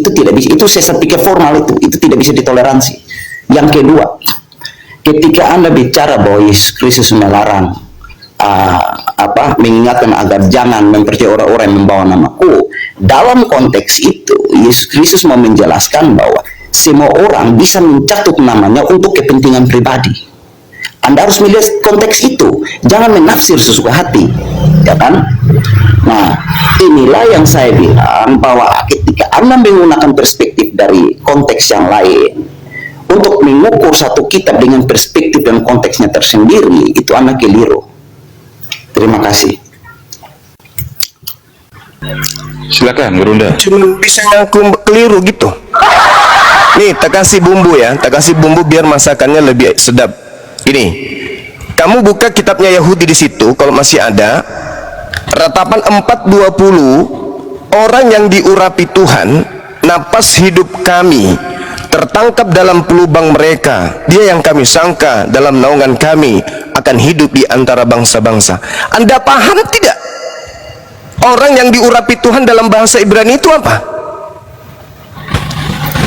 itu tidak bisa, itu saya pikir formal, itu tidak bisa ditoleransi. Yang kedua, ketika Anda bicara bahwa Yesus Kristus melarang mengingatkan agar jangan mempercayai orang-orang yang membawa namaku, dalam konteks itu Yesus Kristus mau menjelaskan bahwa semua orang bisa mencatut namanya untuk kepentingan pribadi. Anda harus melihat konteks itu, jangan menafsir sesuka hati, ya kan? Nah, inilah yang saya bilang bahwa ketika Anda menggunakan perspektif dari konteks yang lain untuk mengukur satu kitab dengan perspektif dan konteksnya tersendiri, itu Anda keliru. Terima kasih. Silakan, Berunda. Cuma bisa ngaku keliru gitu. Nih, tak kasih bumbu ya, tak kasih bumbu biar masakannya lebih sedap. Ini, kamu buka kitabnya Yahudi di situ, kalau masih ada, Ratapan 4:20, orang yang diurapi Tuhan, napas hidup kami tertangkap dalam pelubang mereka, dia yang kami sangka dalam naungan kami akan hidup di antara bangsa-bangsa. Anda paham tidak? Orang yang diurapi Tuhan dalam bahasa Ibrani itu apa?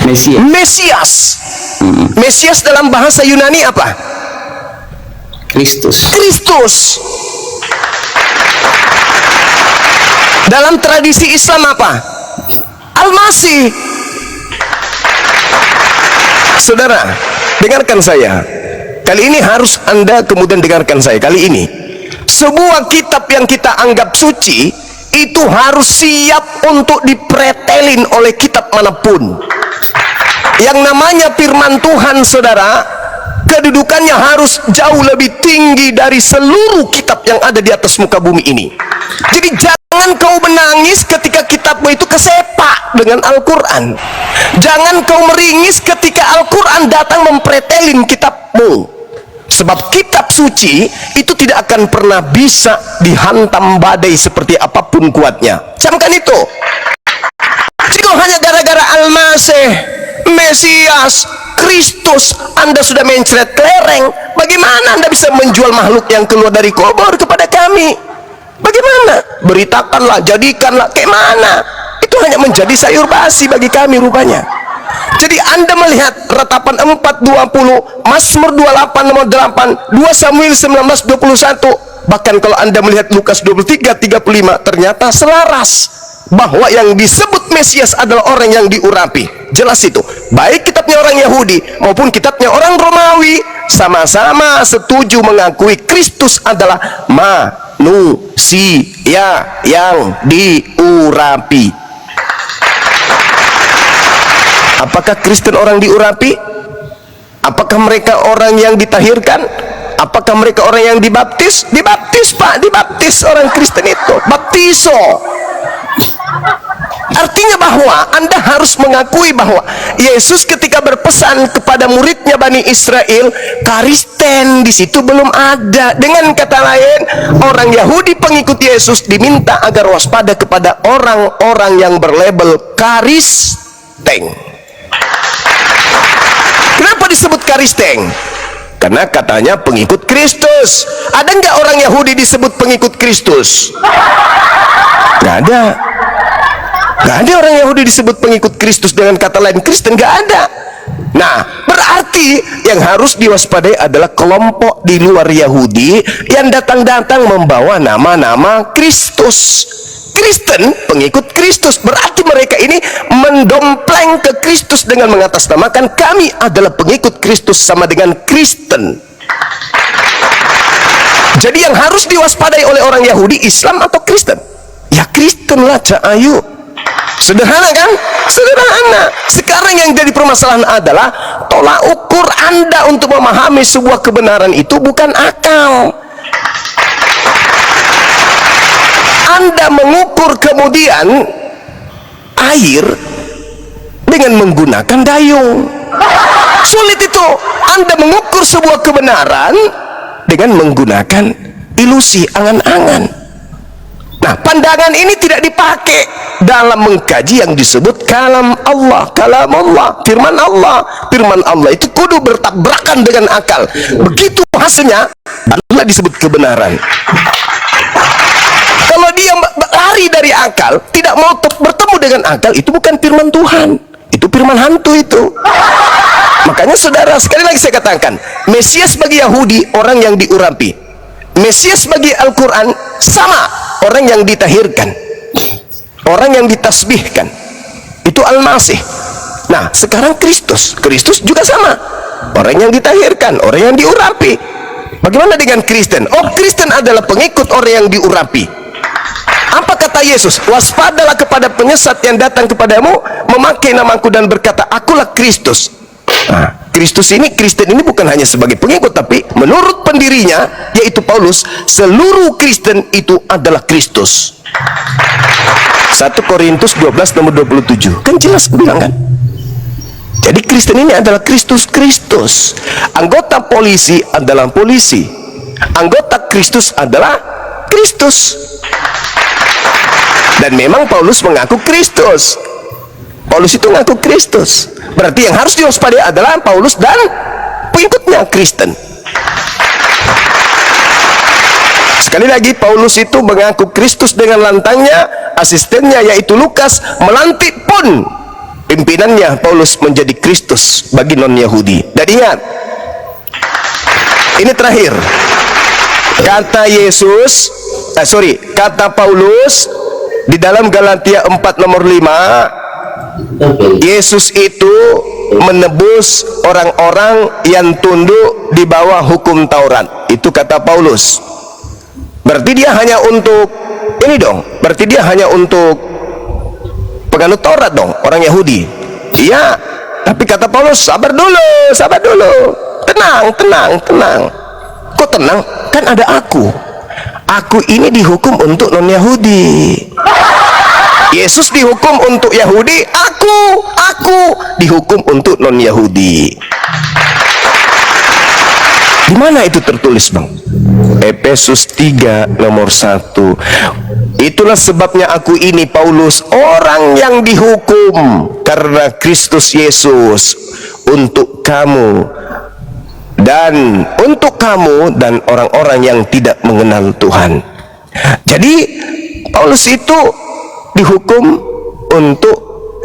Mesias. Mesias. Mesias dalam bahasa Yunani apa? Kristus. Kristus. Dalam tradisi Islam apa? Al-Masih. Saudara, dengarkan saya. Kali ini harus Anda kemudian dengarkan saya. Kali ini, sebuah kitab yang kita anggap suci itu harus siap untuk dipretelin oleh kitab manapun. Yang namanya firman Tuhan, saudara, kedudukannya harus jauh lebih tinggi dari seluruh kitab yang ada di atas muka bumi ini. Jadi jangan kau menangis ketika kitabmu itu kesepak dengan Al-Quran. Jangan kau meringis ketika Al-Quran datang mempretelin kitabmu. Sebab kitab suci itu tidak akan pernah bisa dihantam badai seperti apapun kuatnya. Camkan itu. Jika hanya gara-gara Al-Masih, Mesias, Kristus, Anda sudah mencret kelereng, bagaimana Anda bisa menjual makhluk yang keluar dari kubur kepada kami? Bagaimana? Beritakanlah, jadikanlah, kayak mana? Itu hanya menjadi sayur basi bagi kami rupanya. Jadi Anda melihat Ratapan 4:20, Mazmur 28 nomor 8, 2 Samuel 19:21, bahkan kalau Anda melihat Lukas 23:35, ternyata selaras bahwa yang disebut Mesias adalah orang yang diurapi. Jelas itu. Baik kitabnya orang Yahudi maupun kitabnya orang Romawi sama-sama setuju mengakui Kristus adalah manusia yang diurapi. Apakah Kristen orang diurapi? Apakah mereka orang yang ditahirkan? Apakah mereka orang yang dibaptis? Dibaptis, Pak, dibaptis orang Kristen itu. Baptiso. Artinya bahwa Anda harus mengakui bahwa Yesus ketika berpesan kepada muridnya Bani Israel, Karisten di situ belum ada. Dengan kata lain, orang Yahudi pengikut Yesus diminta agar waspada kepada orang-orang yang berlabel Karisten. Kenapa disebut Karisten? Karena katanya pengikut Kristus. Ada nggak orang Yahudi disebut pengikut Kristus? Nggak ada. Nggak ada orang Yahudi disebut pengikut Kristus dengan kata lain Kristen, nggak ada. Nah, berarti yang harus diwaspadai adalah kelompok di luar Yahudi yang datang-datang membawa nama-nama Kristus. Kristen, pengikut Kristus, berarti mereka ini mendompleng ke Kristus dengan mengatasnamakan kami adalah pengikut Kristus sama dengan Kristen. Jadi yang harus diwaspadai oleh orang Yahudi, Islam atau Kristen? Ya Kristen lah, Ayu. Sederhana kan? Sederhana. Sekarang yang jadi permasalahan adalah tolak ukur Anda untuk memahami sebuah kebenaran itu bukan akal. Anda mengukur kemudian air dengan menggunakan dayung. Sulit itu. Anda mengukur sebuah kebenaran dengan menggunakan ilusi, angan-angan. Nah, pandangan ini tidak dipakai dalam mengkaji yang disebut kalam Allah, kalam Allah, firman Allah. Firman Allah itu kudu bertabrakan dengan akal. Begitu hasilnya, barulah disebut kebenaran. Kalau dia lari dari akal, tidak mau bertemu dengan akal, itu bukan firman Tuhan, itu firman hantu itu. Makanya saudara, sekali lagi saya katakan, Mesias bagi Yahudi orang yang diurapi, Mesias bagi Al-Quran sama, orang yang ditahirkan, orang yang ditasbihkan, itu Al-Masih. Nah sekarang Kristus juga sama, orang yang ditahirkan, orang yang diurapi. Bagaimana dengan Kristen? Oh, Kristen adalah pengikut orang yang diurapi. Apa kata Yesus? Waspadalah kepada penyesat yang datang kepadamu memakai namaku dan berkata, akulah Kristus. Nah, Kristen ini bukan hanya sebagai pengikut, tapi menurut pendirinya, yaitu Paulus, seluruh Kristen itu adalah Kristus. 1 Korintus 12 nomor 27 kan jelas bilang kan. Jadi Kristen ini adalah Kristus. Anggota polisi adalah polisi, anggota Kristus adalah Kristus. Dan memang Paulus mengaku Kristus. Paulus itu mengaku Kristus. Berarti yang harus diwaspadai adalah Paulus dan pengikutnya Kristen. Sekali lagi, Paulus itu mengaku Kristus dengan lantangnya, asistennya yaitu Lukas melantik pun pimpinannya Paulus menjadi Kristus bagi non-Yahudi. Dan ingat, ini terakhir, kata Paulus di dalam Galatia 4 nomor 5, Yesus itu menebus orang-orang yang tunduk di bawah hukum Taurat. Itu kata Paulus. Berarti dia hanya untuk ini dong, berarti dia hanya untuk penganut Taurat dong, orang Yahudi. Iya, tapi kata Paulus, sabar dulu, tenang. Kok tenang? Kan ada aku ini dihukum untuk non-Yahudi. Yesus dihukum untuk Yahudi, aku dihukum untuk non-Yahudi. Di mana itu tertulis, Bang? Efesus 3 nomor 1. Itulah sebabnya aku ini Paulus, orang yang dihukum karena Kristus Yesus untuk kamu dan orang-orang yang tidak mengenal Tuhan. Jadi Paulus itu dihukum untuk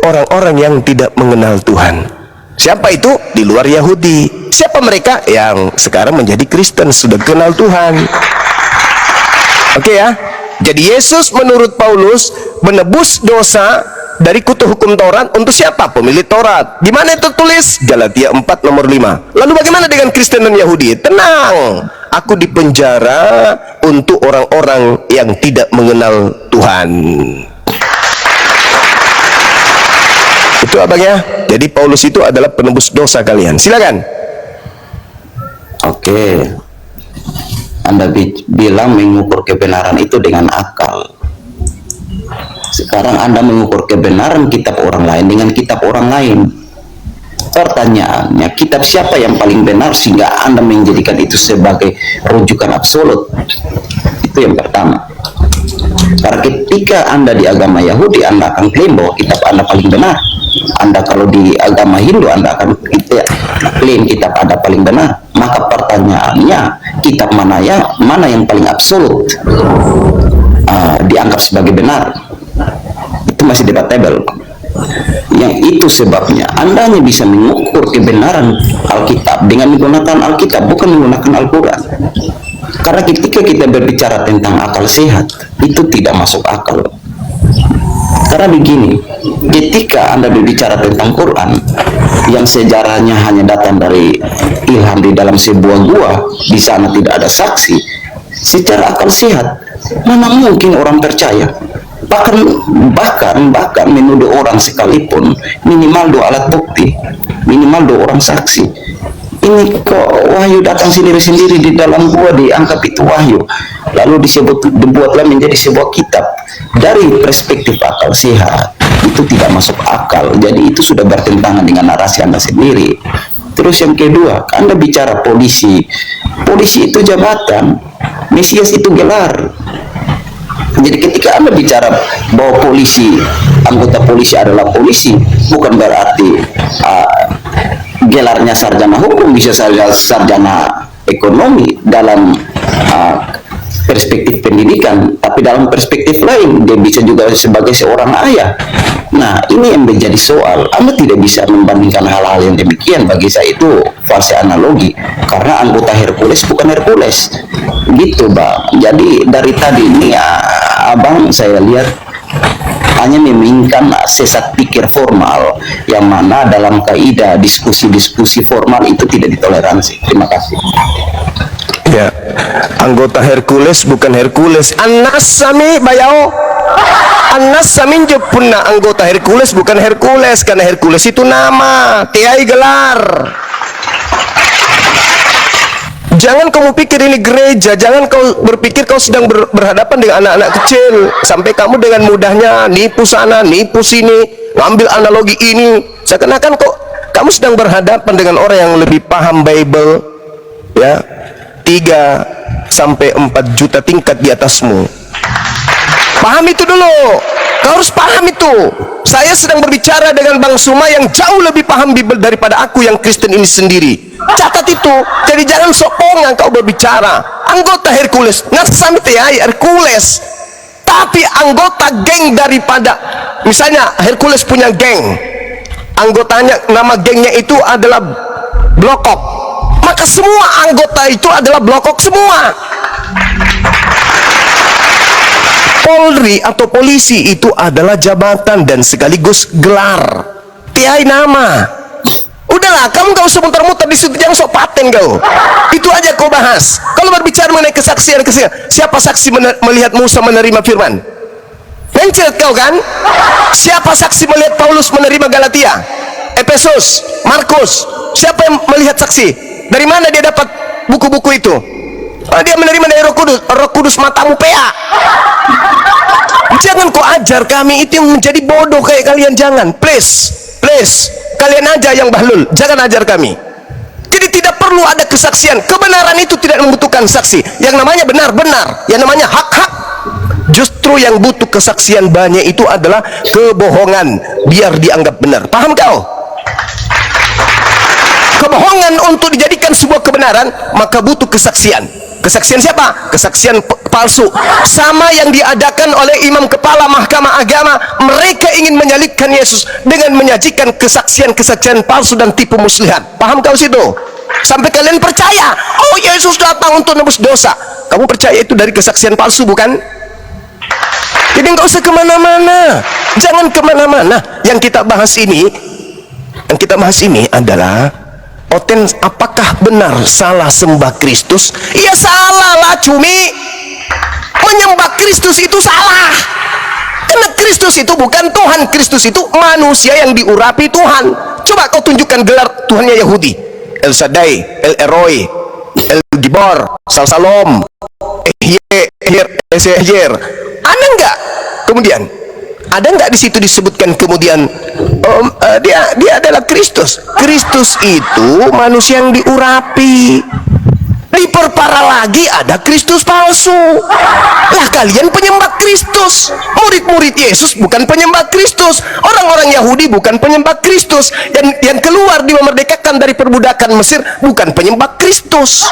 orang-orang yang tidak mengenal Tuhan. Siapa itu? Di luar Yahudi. Siapa mereka? Yang sekarang menjadi Kristen, sudah kenal Tuhan. Oke ya. Jadi Yesus menurut Paulus menebus dosa dari kutu hukum Taurat untuk siapa? Pemilik Taurat. Di mana itu tertulis? Galatia 4 nomor 5. Lalu bagaimana dengan Kristen dan Yahudi? Tenang, aku dipenjara untuk orang-orang yang tidak mengenal Tuhan. Itu abangnya. Jadi Paulus itu adalah penebus dosa kalian. Silakan. Oke, Anda bilang mengukur kebenaran itu dengan akal. Sekarang Anda mengukur kebenaran kitab orang lain dengan kitab orang lain. Pertanyaannya, kitab siapa yang paling benar sehingga Anda menjadikan itu sebagai rujukan absolut? Itu yang pertama. Karena ketika Anda di agama Yahudi, Anda akan klaim bahwa kitab Anda paling benar. Anda kalau di agama Hindu, Anda akan klaim kitab Anda paling benar. Maka pertanyaannya, kitab mana yang paling absolut dianggap sebagai benar? Itu masih debatable. Yang itu sebabnya Anda hanya bisa mengukur kebenaran Alkitab dengan menggunakan Alkitab, bukan menggunakan Al-Quran. Karena ketika kita berbicara tentang akal sehat, itu tidak masuk akal. Karena begini, ketika Anda berbicara tentang Quran yang sejarahnya hanya datang dari ilham di dalam sebuah gua, di sana tidak ada saksi, secara akal sehat mana mungkin orang percaya? Bahkan menuduh orang sekalipun minimal 2 alat bukti, minimal 2 orang saksi. Ini kok wahyu datang sendiri-sendiri di dalam gua, dianggap itu wahyu, lalu dibuatlah menjadi sebuah kitab. Dari perspektif akal sehat itu tidak masuk akal. Jadi itu sudah bertentangan dengan narasi Anda sendiri. Terus yang kedua, Anda bicara polisi itu jabatan, Mesias itu gelar. Jadi ketika Anda bicara bahwa anggota polisi adalah polisi, bukan berarti gelarnya sarjana hukum, bisa sarjana ekonomi dalam perspektif pendidikan, tapi dalam perspektif lain dia bisa juga sebagai seorang ayah. Nah, ini yang menjadi soal. Anda tidak bisa membandingkan hal-hal yang demikian. Bagi saya itu fase analogi, karena anggota Hercules bukan Hercules, gitu Bang. Jadi dari tadi ini Abang saya lihat hanya memainkan sesat pikir formal, yang mana dalam kaidah diskusi-diskusi formal itu tidak ditoleransi. Terima kasih. Ya, anggota Hercules bukan Hercules. Anas sami bayao. Anas sami punna anggota Hercules bukan Hercules, karena Hercules itu nama, tiai gelar. Jangan kamu pikir ini gereja, jangan kau berpikir kau sedang berhadapan dengan anak-anak kecil, sampai kamu dengan mudahnya nipu sana, nipu sini, ngambil analogi ini, seakan-akan kok kamu sedang berhadapan dengan orang yang lebih paham Bible, ya, 3 sampai 4 juta tingkat di atasmu. Paham itu dulu, kau harus paham itu. Saya sedang berbicara dengan Bang Suma yang jauh lebih paham Bible daripada aku yang Kristen ini sendiri. Catat itu. Jadi jangan sokongan kau berbicara. Anggota Hercules, ngasam itu ya Hercules. Tapi anggota geng daripada, misalnya Hercules punya geng, anggotanya, nama gengnya itu adalah Blokok, maka semua anggota itu adalah Blokok semua. Polri atau polisi itu adalah jabatan dan sekaligus gelar, tiai nama. Udahlah, kamu gak usah muter-muter di situ, jangan sok paten kau. Itu aja kau bahas. Kalau berbicara mengenai kesaksian, siapa saksi melihat Musa menerima firman? Mencret kau kan? Siapa saksi melihat Paulus menerima Galatia, Efesus, Markus? Siapa yang melihat saksi? Dari mana dia dapat buku-buku itu? Oh, dia menerima dari Roh Kudus. Roh Kudus matamu pea. Jangan kau ajar kami itu yang menjadi bodoh kayak kalian, jangan, please. Kalian aja yang bahlul, jangan ajar kami. Jadi tidak perlu ada kesaksian. Kebenaran itu tidak membutuhkan saksi. Yang namanya benar-benar, yang namanya hak-hak. Justru yang butuh kesaksian banyak itu adalah kebohongan, biar dianggap benar. Paham kau? Kebohongan untuk dijadikan sebuah kebenaran, maka butuh kesaksian. Kesaksian siapa? Kesaksian palsu. Sama yang diadakan oleh imam kepala mahkamah agama. Mereka ingin menyalibkan Yesus dengan menyajikan kesaksian-kesaksian palsu dan tipu muslihat. Paham kau situ? Sampai kalian percaya, oh Yesus datang untuk nebus dosa. Kamu percaya itu dari kesaksian palsu, bukan? Jadi nggak usah kemana-mana. Jangan kemana-mana. Yang kita bahas ini adalah apakah benar salah sembah Kristus? Iya salah lah cumi. Menyembah Kristus itu salah. Karena Kristus itu bukan Tuhan. Kristus itu manusia yang diurapi Tuhan. Coba kau tunjukkan gelar Tuhannya Yahudi. El Shaddai, El Eroi, El Gibor, Salsalom, Ehyer. Ada enggak? Kemudian ada enggak di situ disebutkan kemudian dia adalah Kristus. Kristus itu manusia yang diurapi. Diperparah lagi ada Kristus palsu. Lah kalian penyembah Kristus. Murid-murid Yesus bukan penyembah Kristus. Orang-orang Yahudi bukan penyembah Kristus. Yang keluar dimerdekakan dari perbudakan Mesir bukan penyembah Kristus.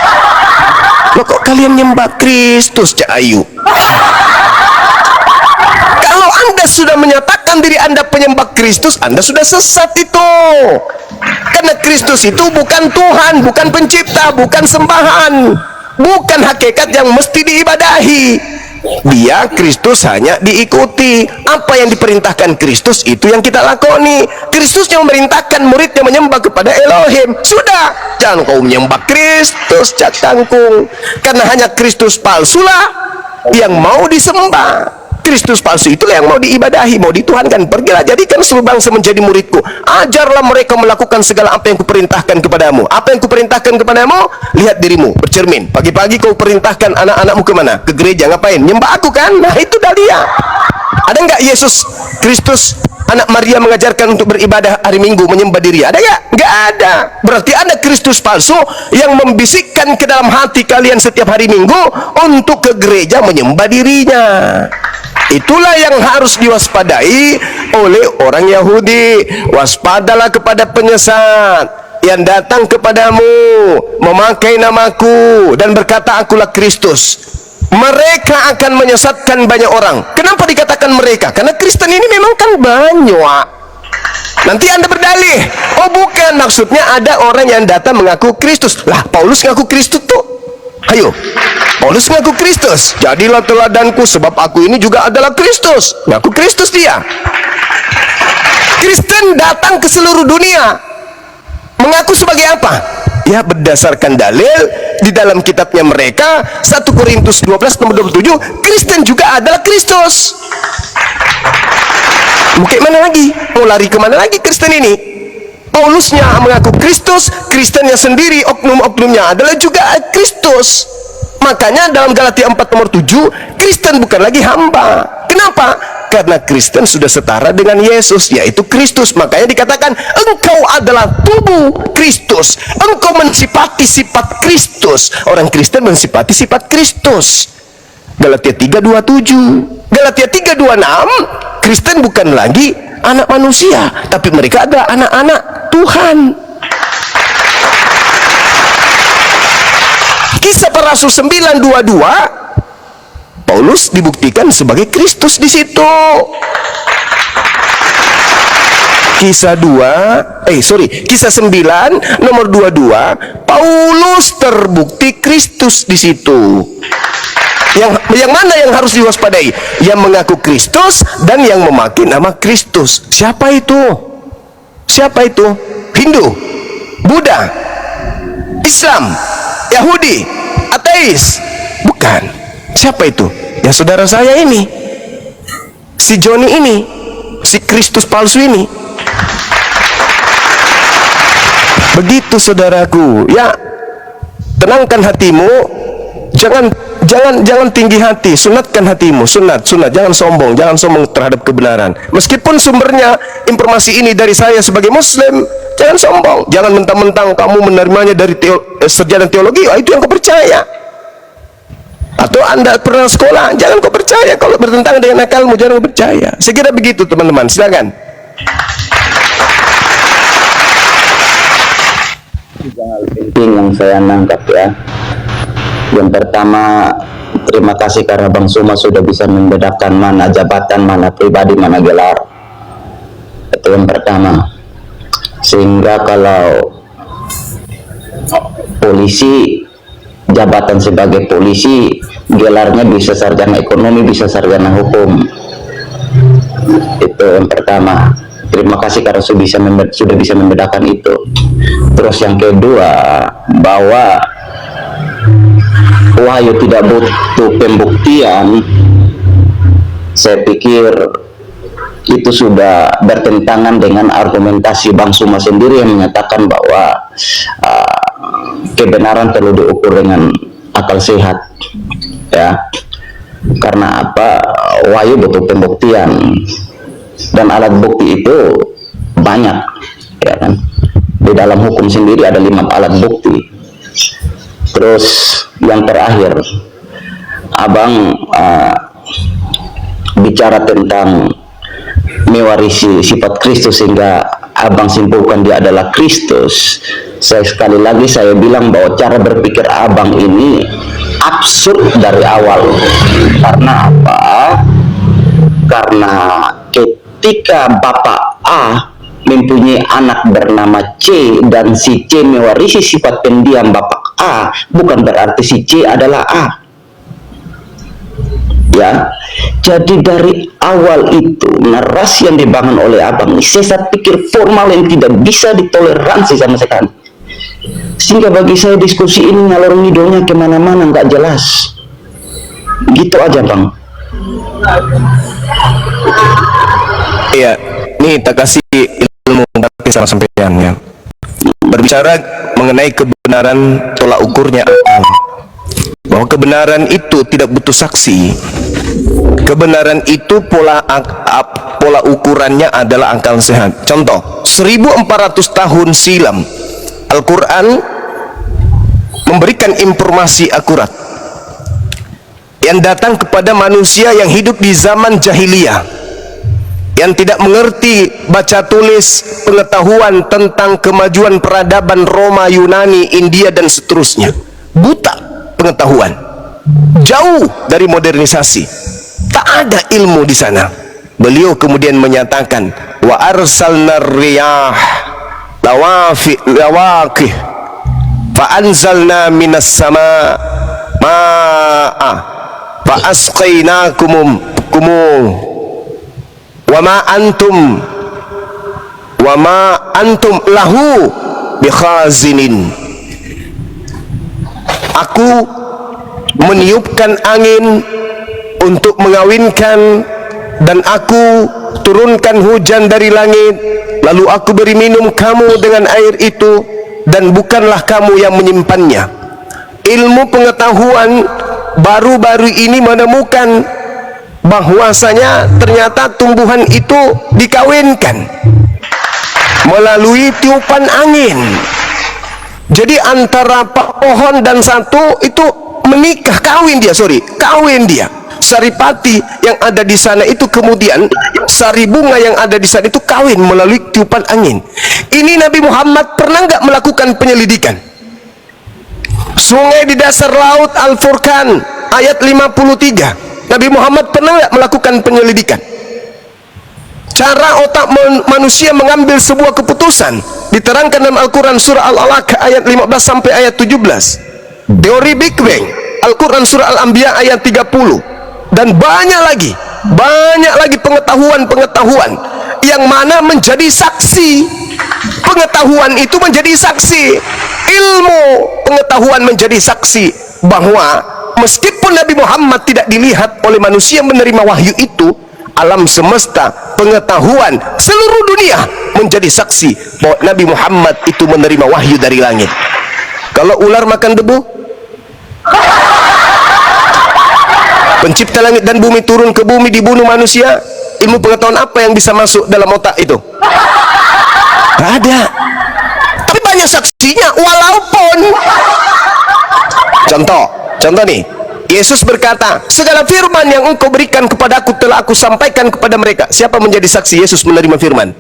Loh kok kalian nyembah Kristus, Cak Ayu? Kalau Anda sudah menyatakan diri Anda penyembah Kristus, Anda sudah sesat itu. Karena Kristus itu bukan Tuhan, bukan pencipta, bukan sembahan, bukan hakikat yang mesti diibadahi. Dia, Kristus, hanya diikuti. Apa yang diperintahkan Kristus itu yang kita lakoni. Kristus yang memerintahkan muridnya menyembah kepada Elohim. Sudah, jangan kau menyembah Kristus, Cak Kangkung. Karena hanya Kristus palsulah yang mau disembah. Kristus palsu itulah yang mau diibadahi, mau dituhankan. Pergilah, jadikan seluruh bangsa menjadi muridku. Ajarlah mereka melakukan segala apa yang kuperintahkan kepadamu. Apa yang kuperintahkan kepadamu? Lihat dirimu, bercermin. Pagi-pagi kau perintahkan anak-anakmu kemana? Ke gereja, ngapain? Nyembah aku kan? Nah itu dah dia. Ada enggak Yesus Kristus anak Maria mengajarkan untuk beribadah hari Minggu, menyembah diri? Ada enggak? Enggak ada. Berarti ada Kristus palsu yang membisikkan ke dalam hati kalian setiap hari Minggu untuk ke gereja menyembah dirinya. Itulah yang harus diwaspadai oleh orang Yahudi. Waspadalah kepada penyesat yang datang kepadamu memakai namaku dan berkata akulah Kristus. mereka akan menyesatkan banyak orang. Kenapa dikatakan mereka? Karena Kristen ini memang kan banyak. Nanti Anda berdalih, oh bukan, maksudnya ada orang yang datang mengaku Kristus. Lah, Paulus ngaku Kristus tuh. Ayo, Paulus ngaku Kristus. Jadilah teladanku sebab aku ini juga adalah Kristus. Ngaku Kristus dia. Kristen datang ke seluruh dunia. Mengaku sebagai apa? Ya, berdasarkan dalil di dalam kitabnya mereka, 1 Korintus 12 nomor 27, Kristen juga adalah Kristus. Mau kayak mana lagi? Mau lari kemana lagi Kristen ini? Paulusnya mengaku Kristus, Kristennya sendiri, oknum-oknumnya adalah juga Kristus. Makanya dalam Galatia 4 nomor 7, Kristen bukan lagi hamba. Kenapa? Karena Kristen sudah setara dengan Yesus, yaitu Kristus. Makanya dikatakan engkau adalah tubuh Kristus, engkau mensifati sifat Kristus. Orang Kristen mensifati sifat Kristus. Galatia 3:27, Galatia 3:26, Kristen bukan lagi anak manusia, tapi mereka adalah anak-anak Tuhan. Kisah Para Rasul 9:22, Paulus dibuktikan sebagai Kristus di situ. Kisah 9 nomor 22, Paulus terbukti Kristus di situ. Yang mana yang harus diwaspadai? Yang mengaku Kristus dan yang memakai nama Kristus. Siapa itu? Siapa itu? Hindu, Buddha, Islam, Yahudi, ateis? Bukan. Siapa itu? Ya saudara saya ini, si Joni ini, si Kristus palsu ini. Begitu saudaraku. Ya, tenangkan hatimu. Jangan tinggi hati, sunatkan hatimu, sunat, jangan sombong terhadap kebenaran. Meskipun sumbernya informasi ini dari saya sebagai Muslim, jangan sombong, jangan mentang-mentang kamu menerimanya dari sarjana teologi, itu yang kau percaya. Atau Anda pernah sekolah, jangan kau percaya. Kalau bertentangan dengan akalmu, jangan kau percaya. Saya kira begitu teman-teman, silakan. Tiga hal penting yang saya nangkap ya. Yang pertama, terima kasih karena Bang Suma sudah bisa membedakan mana jabatan, mana pribadi, mana gelar. Itu yang pertama. Sehingga kalau polisi, jabatan sebagai polisi, gelarnya bisa sarjana ekonomi, bisa sarjana hukum. Itu yang pertama. Terima kasih karena sudah bisa membedakan itu. Terus yang kedua, bahwa Wahyu tidak butuh pembuktian. Saya pikir itu sudah bertentangan dengan argumentasi Bang Suma sendiri yang menyatakan bahwa kebenaran perlu diukur dengan akal sehat, ya. Karena apa? Wahyu butuh pembuktian dan alat bukti itu banyak, ya kan? Di dalam hukum sendiri ada 5 alat bukti. Terus yang terakhir, Abang bicara tentang mewarisi sifat Kristus sehingga Abang simpulkan dia adalah Kristus. Sekali lagi saya bilang bahwa cara berpikir Abang ini absurd dari awal. Karena apa? Karena ketika Bapak A mempunyai anak bernama C dan si C mewarisi sifat pendiam Bapak A, bukan berarti si C adalah A. Ya, jadi dari awal itu narasi yang dibangun oleh Abang ini sesat pikir formal yang tidak bisa ditoleransi sama sekali. Sehingga bagi saya diskusi ini ngalor ngidolnya kemana-mana nggak jelas. Gitu aja Bang. Iya, ini tak kasih ilmu sama sampean ya. Berbicara mengenai kebenaran tolak ukurnya akal, bahwa kebenaran itu tidak butuh saksi. Kebenaran itu pola ukurannya adalah akal sehat. Contoh, 1400 tahun silam Al-Quran memberikan informasi akurat yang datang kepada manusia yang hidup di zaman jahiliyah, yang tidak mengerti baca tulis, pengetahuan tentang kemajuan peradaban Roma, Yunani, India dan seterusnya. Buta pengetahuan. jauh dari modernisasi, tak ada ilmu di sana. Beliau kemudian menyatakan, wa arsalna riyah lawaqih fa anzalna minas sama ma'a fa asqainakum wa ma antum lahu bikhazinin. Aku meniupkan angin untuk mengawinkan, dan aku turunkan hujan dari langit, lalu aku beri minum kamu dengan air itu, dan bukanlah kamu yang menyimpannya. Ilmu pengetahuan baru-baru ini menemukan bahwasanya ternyata tumbuhan itu dikawinkan melalui tiupan angin. Jadi antara pohon dan satu itu menikah, kawin dia. Saripati yang ada di sana itu kemudian sari bunga yang ada di sana itu kawin melalui tiupan angin. Ini Nabi Muhammad pernah nggak melakukan penyelidikan? Sungai di dasar laut Al-Furqan ayat 53, Nabi Muhammad pernah nggak melakukan penyelidikan? Cara otak manusia mengambil sebuah keputusan diterangkan dalam Al-Quran surah Al-Alaq ayat 15 sampai ayat 17. Teori Big Bang Al-Quran surah Al-Anbiya ayat 30. Dan banyak lagi pengetahuan yang mana menjadi saksi. Pengetahuan itu menjadi saksi, ilmu pengetahuan menjadi saksi bahwa meskipun Nabi Muhammad tidak dilihat oleh manusia menerima wahyu itu, alam semesta, pengetahuan seluruh dunia menjadi saksi bahwa Nabi Muhammad itu menerima wahyu dari langit. Kalau ular makan debu, pencipta langit dan bumi turun ke bumi dibunuh manusia, ilmu pengetahuan apa yang bisa masuk dalam otak itu? Gak ada. Tapi banyak saksinya, walaupun contoh nih, Yesus berkata, segala firman yang engkau berikan kepadaku telah aku sampaikan kepada mereka. Siapa menjadi saksi Yesus menerima firman?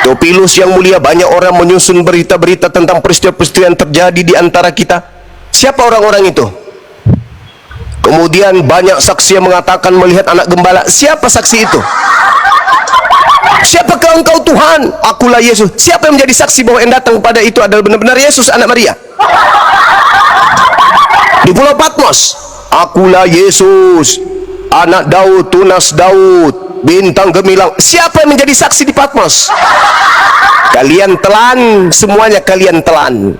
Teopilus yang mulia, banyak orang menyusun berita-berita tentang peristiwa-peristiwa yang terjadi di antara kita. Siapa orang-orang itu? Kemudian banyak saksi yang mengatakan melihat anak gembala. Siapa saksi itu? Siapakah engkau Tuhan? Akulah Yesus. Siapa yang menjadi saksi bahwa yang datang kepada itu adalah benar-benar Yesus anak Maria? Di Pulau Patmos, akulah Yesus anak Daud, tunas Daud, bintang gemilang. Siapa yang menjadi saksi di Patmos? Kalian telan, semuanya kalian telan.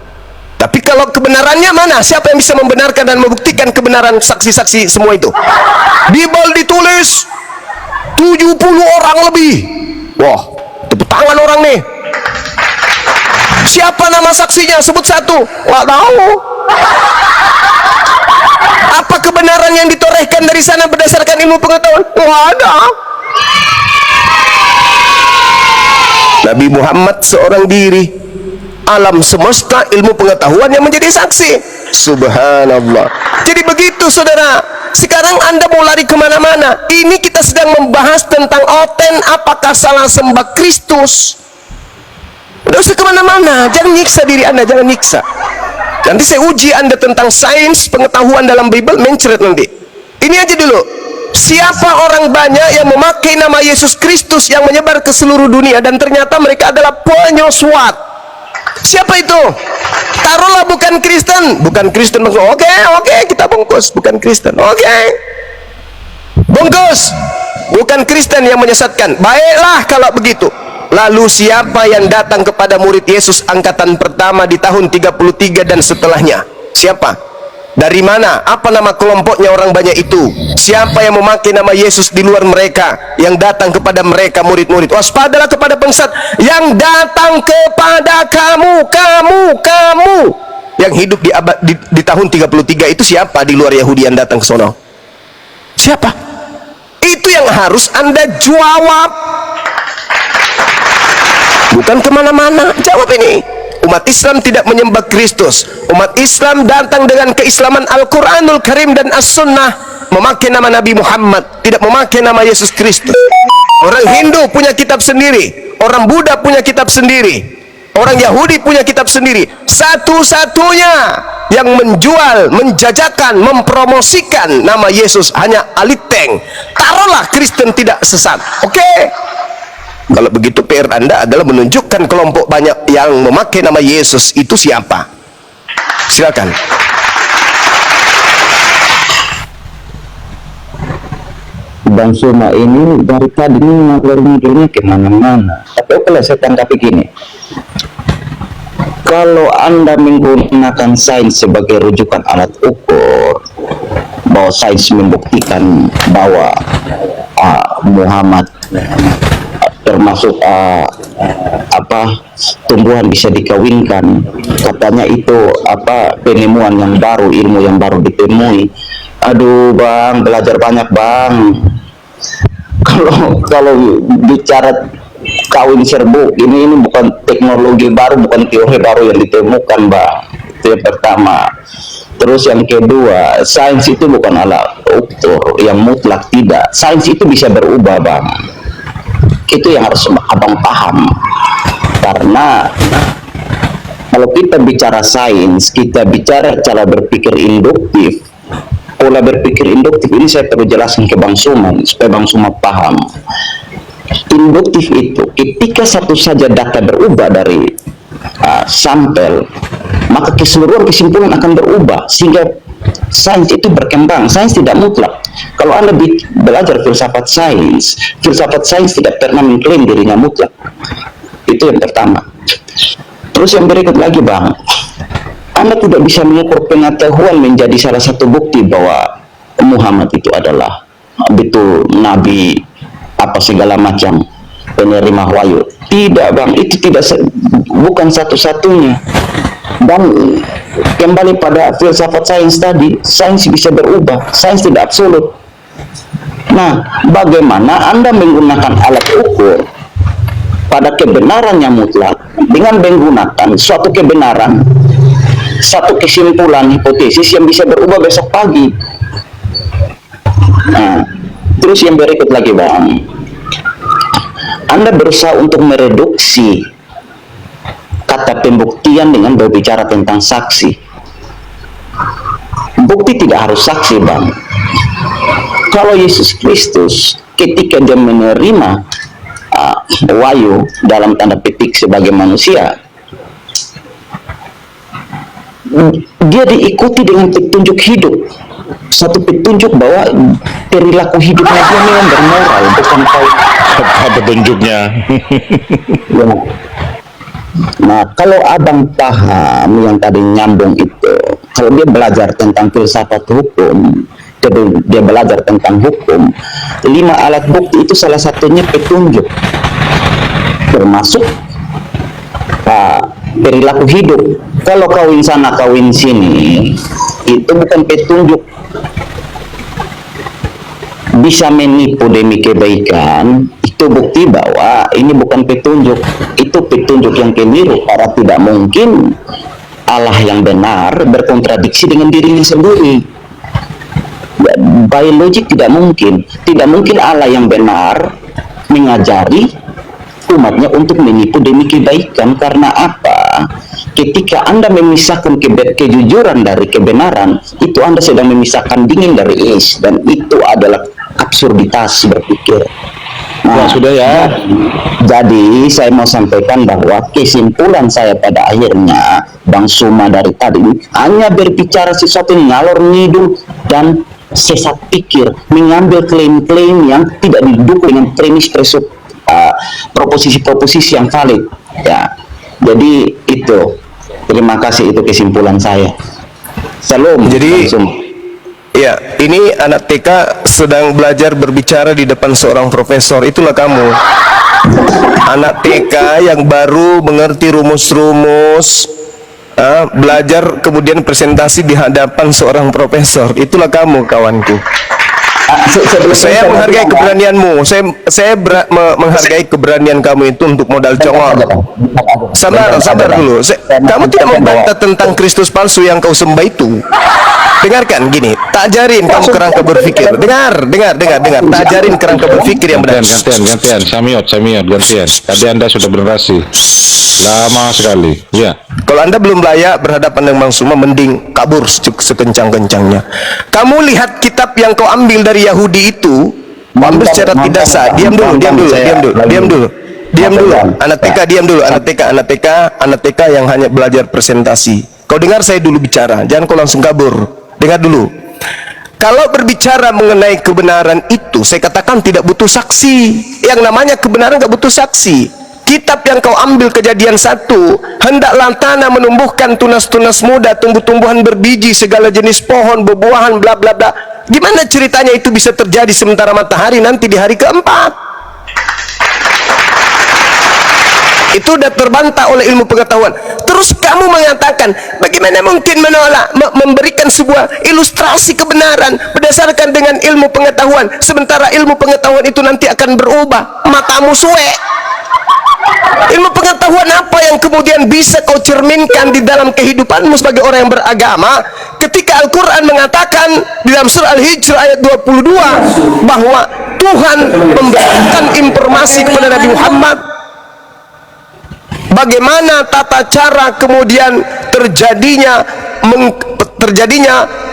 Tapi kalau kebenarannya mana? Siapa yang bisa membenarkan dan membuktikan kebenaran saksi-saksi semua itu? Bible ditulis 70 orang lebih. Wah, tepuk tangan orang nih. Siapa nama saksinya? Sebut satu. Nggak tahu. Apa kebenaran yang ditorehkan dari sana berdasarkan ilmu pengetahuan? Nggak ada. Nabi Muhammad seorang diri. Alam semesta, ilmu pengetahuan yang menjadi saksi. Subhanallah. Jadi begitu saudara. Sekarang Anda mau lari kemana-mana. Ini kita sedang membahas tentang oten. Apakah salah sembah Kristus? Udah usah kemana-mana. Jangan nyiksa diri Anda, jangan nyiksa. Nanti saya uji Anda tentang sains pengetahuan dalam Bible, mencret nanti. Ini aja dulu. Siapa orang banyak yang memakai nama Yesus Kristus yang menyebar ke seluruh dunia dan ternyata mereka adalah penyusuat? Siapa itu? Taruhlah bukan Kristen. Bukan Kristen. Oke, kita bungkus. Bukan Kristen. Oke. Bungkus. Bukan Kristen yang menyesatkan. Baiklah kalau begitu. Lalu siapa yang datang kepada murid Yesus angkatan pertama di tahun 33 dan setelahnya? Siapa? Dari mana? Apa nama kelompoknya orang banyak itu? Siapa yang memakai nama Yesus di luar mereka, yang datang kepada mereka murid-murid? Waspadalah kepada pengsesat yang datang kepada kamu yang hidup di tahun 33 itu. Siapa di luar Yahudi yang datang ke sono? Siapa? Itu yang harus Anda jawab. Bukan kemana-mana. Jawab ini. Umat Islam tidak menyembah Kristus. Umat Islam datang dengan keislaman Al-Quranul Karim dan As-Sunnah, memakai nama Nabi Muhammad, tidak memakai nama Yesus Kristus. Orang Hindu punya kitab sendiri, orang Buddha punya kitab sendiri, Orang Yahudi punya kitab sendiri. Satu-satunya yang menjual, menjajakan, mempromosikan nama Yesus hanya Aliteng. Taruhlah Kristen tidak sesat. Oke. Kalau begitu PR Anda adalah menunjukkan kelompok banyak yang memakai nama Yesus itu siapa. Silakan. Bang Suma ini dari tadi ini ngalor-ngidulnya kemana-mana. Tapi oke lah, saya tanggapi gini. Kalau Anda menggunakan sains sebagai rujukan alat ukur, bahwa sains membuktikan bahwa Muhammad termasuk tumbuhan bisa dikawinkan, katanya itu penemuan yang baru, ilmu yang baru ditemui. Aduh bang, belajar banyak bang. Kalau bicara kawin serbuk ini bukan teknologi baru, bukan teori baru yang ditemukan bang. Itu yang pertama. Terus yang kedua, sains itu bukan alat ukur yang mutlak, tidak. Sains itu bisa berubah bang. Itu yang harus abang paham. Karena kalau kita bicara sains, kita bicara cara berpikir induktif. Pola berpikir induktif ini saya perlu jelaskan ke Bang Suma supaya Bang Suma paham. Induktif itu ketika satu saja data berubah dari sampel, maka keseluruhan kesimpulan akan berubah, sehingga sains itu berkembang. Sains tidak mutlak. Kalau Anda belajar filsafat sains tidak pernah mengklaim dirinya mutlak. Itu yang pertama. Terus yang berikut lagi bang, Anda tidak bisa mengukur pengetahuan menjadi salah satu bukti bahwa Muhammad itu adalah betul nabi segala macam, penerima wahyu. Tidak bang, itu bukan satu-satunya. Dan kembali pada filsafat sains tadi, sains bisa berubah, sains tidak absolut. Nah, bagaimana Anda menggunakan alat ukur pada kebenaran yang mutlak dengan menggunakan suatu kebenaran, satu kesimpulan hipotesis yang bisa berubah besok pagi. Nah, terus yang berikut lagi bang, Anda berusaha untuk mereduksi kata pembuktian dengan berbicara tentang saksi. Bukti tidak harus saksi bang. Kalau Yesus Kristus ketika dia menerima wahyu dalam tanda petik sebagai manusia, dia diikuti dengan petunjuk hidup, satu petunjuk bahwa perilaku hidupnya dia memang bermoral, bukan Apa petunjuknya? ya. Nah, kalau abang paham yang tadi nyambung itu, kalau dia belajar tentang filsafat hukum, dia belajar tentang hukum, 5 alat bukti itu salah satunya petunjuk, termasuk perilaku hidup. Kalau kawin sana kawin sini itu bukan petunjuk, bisa menipu demi kebaikan, itu bukti bahwa ini bukan petunjuk, itu petunjuk yang keliru. Karena tidak mungkin Allah yang benar berkontradiksi dengan dirinya sendiri. By logic tidak mungkin Allah yang benar mengajari umatnya untuk menipu demi kebaikan. Karena apa? Ketika Anda memisahkan kejujuran dari kebenaran, itu Anda sedang memisahkan dingin dari es, dan itu adalah absurditas berpikir. Nah, sudah ya. Jadi saya mau sampaikan bahwa kesimpulan saya pada akhirnya, Bang Suma dari tadi hanya berbicara sesuatu yang ngalor ngidul dan sesat pikir, mengambil klaim-klaim yang tidak didukung dengan premis proposisi-proposisi yang valid. Ya, jadi itu. Terima kasih, itu kesimpulan saya. Salam. Jadi, Bang Suma. ya, ini anak TK sedang belajar berbicara di depan seorang profesor. Itulah kamu, anak TK yang baru mengerti rumus-rumus, belajar kemudian presentasi di hadapan seorang profesor. Itulah kamu, kawanku. Saya menghargai keberanianmu. Saya menghargai keberanian kamu itu untuk modal congol. Sabar dulu. Kamu tidak membantah tentang Kristus palsu yang kau sembah itu. Dengarkan gini, tak ajarin kamu kerangka berpikir. Dengar. Tak ajarin kerangka berpikir yang benar. Gantian. Samiot, gantian. Tadi Anda sudah generasi. Lama sekali. Ya. Kalau Anda belum layak berhadapan dengan Bang Suma, mending kabur sekencang-kencangnya. Kamu lihat kitab yang kau ambil dari Yahudi itu, kau ambil secara tidak sah. Diam dulu. Anak TK yang hanya belajar presentasi. Kau dengar saya dulu bicara, jangan kau langsung kabur. Dengar dulu. Kalau berbicara mengenai kebenaran itu, saya katakan tidak butuh saksi. Yang namanya kebenaran tidak butuh saksi. Kitab yang kau ambil Kejadian 1, hendaklah tanah menumbuhkan tunas-tunas muda, tumbuh-tumbuhan berbiji, segala jenis pohon, buah-buahan, bla bla bla. Gimana ceritanya itu bisa terjadi sementara matahari nanti di hari keempat? Itu sudah terbantah oleh ilmu pengetahuan. Terus kamu mengatakan, bagaimana mungkin menolak, memberikan sebuah ilustrasi kebenaran berdasarkan dengan ilmu pengetahuan, sementara ilmu pengetahuan itu nanti akan berubah. Matamu suwe. Ilmu pengetahuan apa yang kemudian bisa kau cerminkan di dalam kehidupanmu sebagai orang yang beragama, ketika Al-Quran mengatakan di dalam surah Al-Hijr ayat 22 bahwa Tuhan memberikan informasi kepada Nabi Muhammad bagaimana tata cara kemudian terjadinya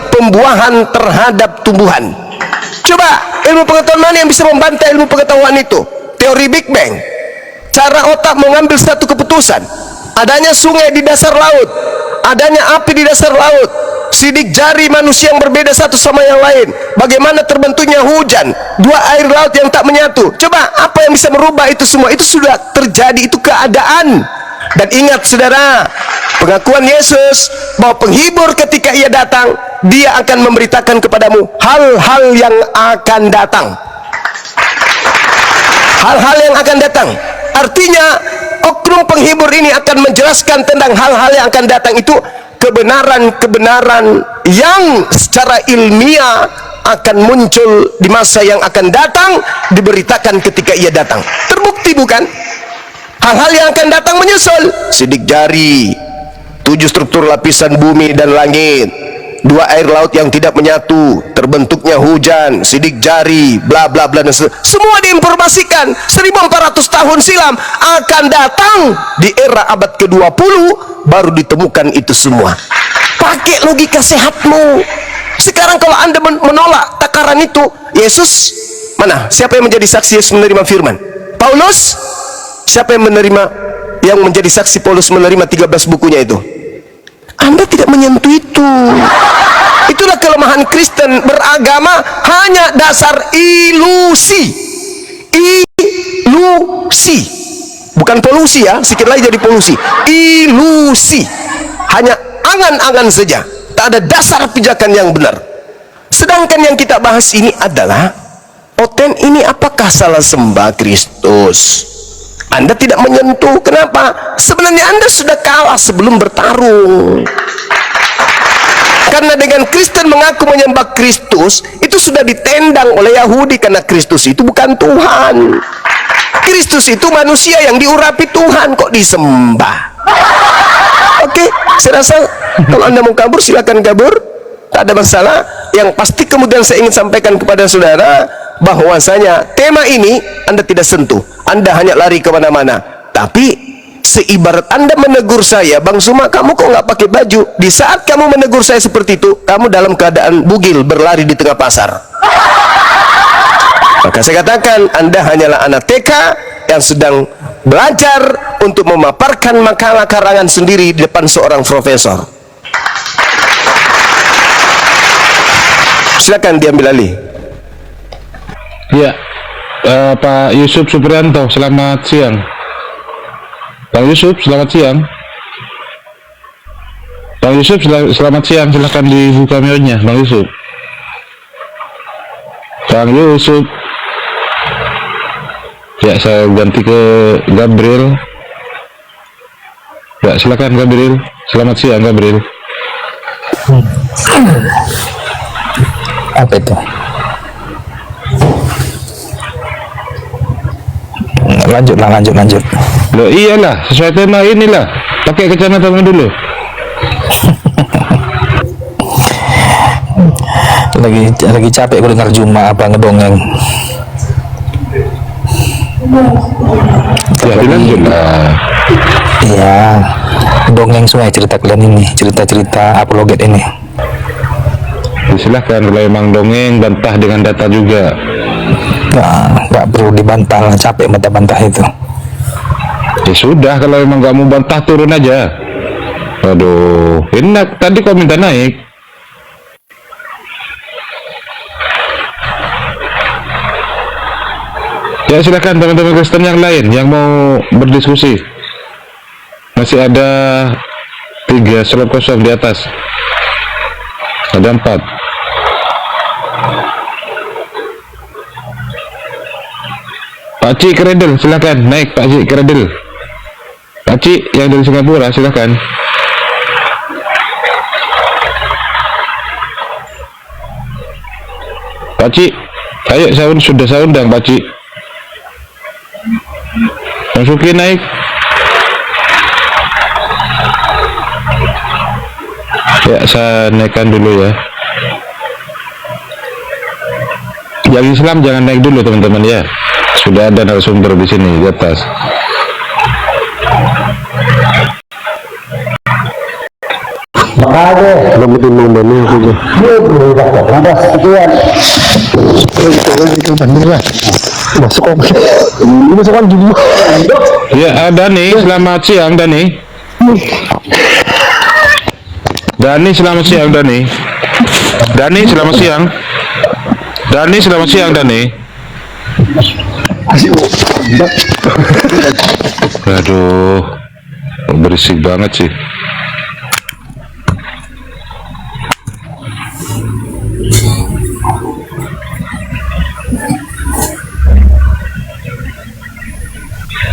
pembuahan terhadap tumbuhan. Coba ilmu pengetahuan mana yang bisa membantah ilmu pengetahuan itu? Teori Big Bang, cara otak mengambil satu keputusan, adanya sungai di dasar laut, adanya api di dasar laut, sidik jari manusia yang berbeda satu sama yang lain, bagaimana terbentuknya hujan, dua air laut yang tak menyatu. Coba apa yang bisa merubah itu semua? Itu sudah terjadi, itu keadaan. Dan ingat saudara, pengakuan Yesus bahwa penghibur ketika ia datang, dia akan memberitakan kepadamu hal-hal yang akan datang. Hal-hal yang akan datang. Artinya oknum penghibur ini akan menjelaskan tentang hal-hal yang akan datang, itu kebenaran-kebenaran yang secara ilmiah akan muncul di masa yang akan datang, diberitakan ketika ia datang. Terbukti bukan? Hal-hal yang akan datang menyusul. Sidik jari, 7 struktur lapisan bumi dan langit, 2 air laut yang tidak menyatu, terbentuknya hujan, sidik jari, bla bla bla, dan semua diinformasikan 1400 tahun silam akan datang. Di era abad ke-20 baru ditemukan itu semua. Pakai logika sehatmu. Sekarang kalau Anda menolak takaran itu, Yesus mana? Siapa yang menjadi saksi Yesus menerima firman? Paulus? Siapa yang menjadi saksi Paulus menerima 13 bukunya itu? Anda tidak menyentuh itu. Itulah kelemahan Kristen beragama, hanya dasar ilusi. Ilusi. Bukan polusi ya, sedikit lagi jadi polusi. Ilusi. Hanya angan-angan saja. Tak ada dasar pijakan yang benar. Sedangkan yang kita bahas ini adalah, Oten ini apakah salah sembah Kristus? Anda tidak menyentuh. Kenapa? Sebenarnya Anda sudah kalah sebelum bertarung. Karena dengan Kristen mengaku menyembah Kristus, itu sudah ditendang oleh Yahudi, karena Kristus itu bukan Tuhan. Kristus itu manusia yang diurapi Tuhan, kok disembah. Oke, saya rasa kalau Anda mau kabur, silakan kabur, tak ada masalah. Yang pasti kemudian saya ingin sampaikan kepada saudara bahwasanya tema ini Anda tidak sentuh. Anda hanya lari kemana-mana. Tapi seibarat Anda menegur saya, Bang Suma, kamu kok nggak pakai baju? Di saat kamu menegur saya seperti itu, kamu dalam keadaan bugil berlari di tengah pasar. Maka saya katakan, Anda hanyalah anak TK yang sedang belajar untuk memaparkan makalah karangan sendiri di depan seorang profesor. Silakan diambil alih. Ya, Pak Yusuf Suprianto, selamat siang. Pak Yusuf, selamat siang. Pak Yusuf, selamat siang. Silahkan dibuka mikrofonnya, Bang Yusuf. Bang Yusuf. Ya, saya ganti ke Gabriel. Ya, silakan Gabriel. Selamat siang, Gabriel. Apa itu? Lanjut. Loh, iyalah, sesuai tema inilah. Pakai kacamata dulu. lagi capek gue dengar Juma apa ngedongeng. Ya dilanjut lah. Iya, dongeng semua cerita kalian ini, cerita-cerita apologet ini. Silahkan, kalau emang dongeng bantah dengan data juga. Nah, nggak perlu dibantah lah, capek bantah-bantah itu. Ya sudah, kalau emang nggak mau bantah turun aja. Aduh, enak tadi kau minta naik. Ya silakan teman-teman Kristen yang lain yang mau berdiskusi. Masih ada 3 slot kosong di atas. Ada 4. Pak Cik Kredel, silakan naik Pak Cik Kredel. Pak Cik yang dari Singapura, silakan. Pak Cik, ayo sudah saya undang Pak Cik. Masukin naik. Ya, saya naikkan dulu ya. Yang Islam jangan naik dulu teman-teman ya. Sudah ada narasumber di sini di atas. Makanya Belum ditimbang banyak juga. dia perlu dapat ada sekian. Masuk dulu. Ya, Dani, selamat siang Dani. Dani, selamat siang Dani. Dani, selamat siang. Dani, selamat siang Dani. Aduh, berisik banget sih.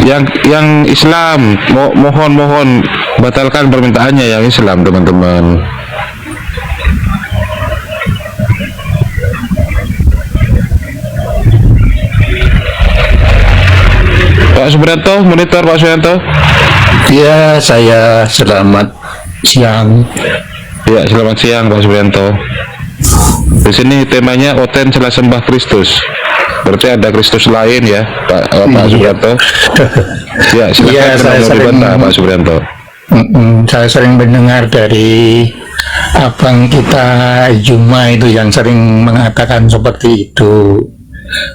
Yang Islam mohon batalkan permintaannya yang Islam teman-teman. Pak Supriyanto, monitor Pak Supriyanto. Ya, saya selamat siang. Ya, selamat siang Pak Supriyanto. Di sini temanya Oten Celah Sembah Kristus. Berarti ada Kristus lain ya, Pak Supriyanto. Ya, silakan Ya, saya mau sering- dibantah Pak Supriyanto. Saya sering mendengar dari abang kita Juma itu yang sering mengatakan seperti itu.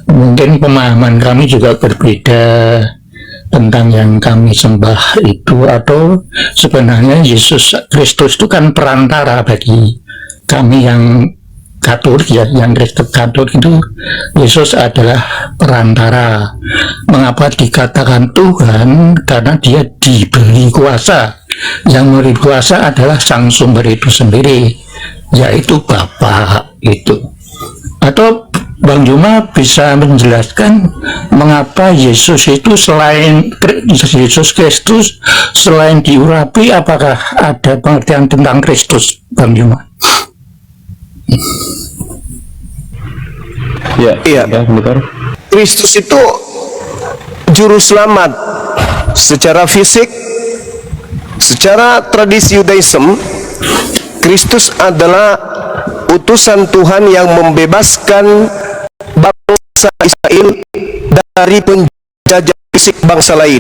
Mungkin pemahaman kami juga berbeda tentang yang kami sembah itu, atau sebenarnya Yesus Kristus itu kan perantara bagi kami yang Katolik ya, yang Kristen Katolik itu Yesus adalah perantara. Mengapa dikatakan Tuhan? Karena dia diberi kuasa. Yang memberi kuasa adalah sang sumber itu sendiri, yaitu Bapa itu. Atau Bang Juma bisa menjelaskan mengapa Yesus itu selain Yesus Kristus selain diurapi, apakah ada pengertian tentang Kristus, Bang Juma? Ya, Iya. bentar. Kristus itu juru selamat secara fisik. Secara tradisi Yudaism, Kristus adalah utusan Tuhan yang membebaskan bangsa Israel dari penjajah fisik bangsa lain.